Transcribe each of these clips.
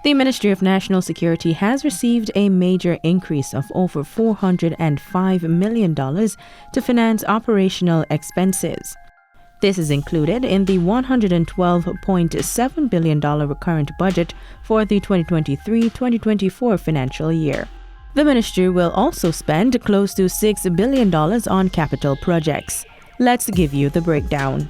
The Ministry of National Security has received a major increase of over $405 million to finance operational expenses. This is included in the $112.7 billion recurrent budget for the 2023-2024 financial year. The ministry will also spend close to $6 billion on capital projects. Let's give you the breakdown.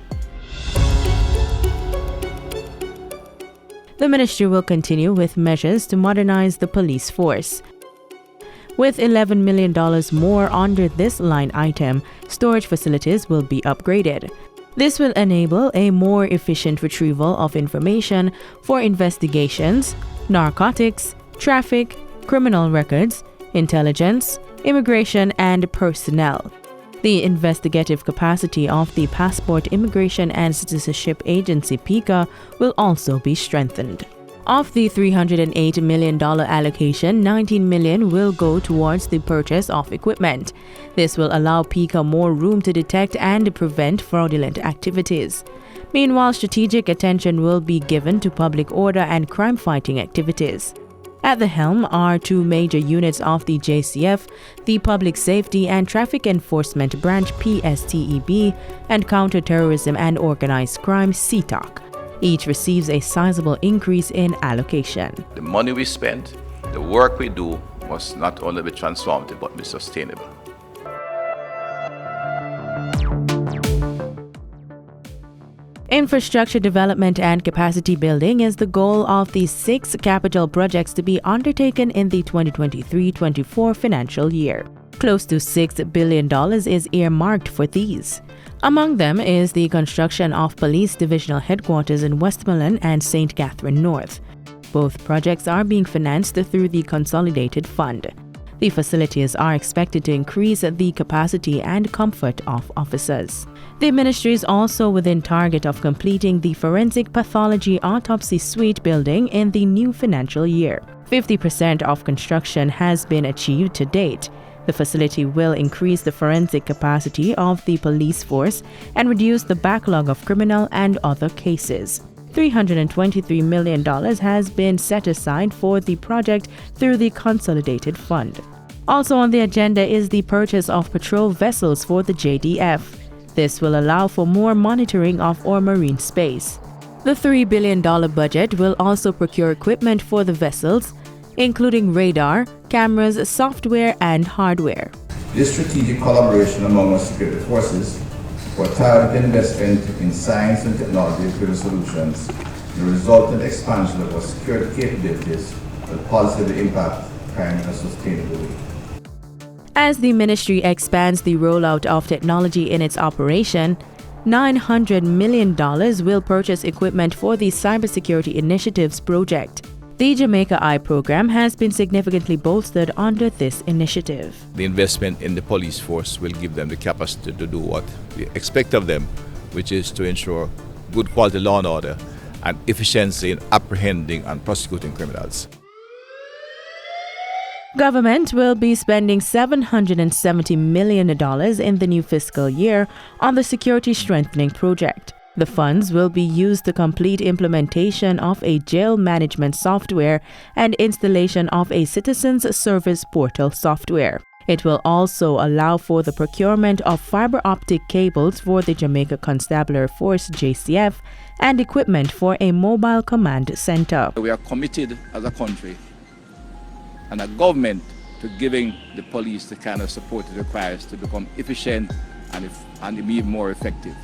The ministry will continue with measures to modernize the police force. With $11 million more under this line item, storage facilities will be upgraded. This will enable a more efficient retrieval of information for investigations, narcotics, traffic, criminal records, intelligence, immigration, and personnel. The investigative capacity of the Passport, Immigration and Citizenship Agency (PICA) will also be strengthened. Of the $308 million allocation, $19 million will go towards the purchase of equipment. This will allow PICA more room to detect and prevent fraudulent activities. Meanwhile, strategic attention will be given to public order and crime-fighting activities. At the helm are two major units of the JCF, the Public Safety and Traffic Enforcement Branch (PSTEB) and Counterterrorism and Organized Crime (CTOC). Each receives a sizable increase in allocation. The money we spend, the work we do must not only be transformative but be sustainable. Infrastructure development and capacity building is the goal of the 6 capital projects to be undertaken in the 2023-24 financial year. Close to $6 billion is earmarked for these. Among them is the construction of Police Divisional Headquarters in Westmoreland and St. Catherine North. Both projects are being financed through the Consolidated Fund. The facilities are expected to increase the capacity and comfort of officers. The ministry is also within target of completing the Forensic Pathology Autopsy Suite building in the new financial year. 50% of construction has been achieved to date. The facility will increase the forensic capacity of the police force and reduce the backlog of criminal and other cases. $323 million has been set aside for the project through the Consolidated Fund. Also on the agenda is the purchase of patrol vessels for the JDF. This will allow for more monitoring of our marine space. The $3 billion budget will also procure equipment for the vessels, including radar, cameras, software, and hardware. This strategic collaboration among our security forces for targeted investment in science and technology-driven solutions, the resultant expansion of our security capabilities will positively impact crime in a sustainable way. As the ministry expands the rollout of technology in its operation, $900 million will purchase equipment for the Cybersecurity Initiatives project. The Jamaica Eye program has been significantly bolstered under this initiative. The investment in the police force will give them the capacity to do what we expect of them, which is to ensure good quality law and order and efficiency in apprehending and prosecuting criminals. Government will be spending $770 million in the new fiscal year on the Security Strengthening Project. The funds will be used to complete implementation of a jail management software and installation of a citizens service portal software. It will also allow for the procurement of fiber optic cables for the Jamaica Constabulary Force (JCF) and equipment for a mobile command center. We are committed as a country and a government to giving the police the kind of support it requires to become efficient and be more effective.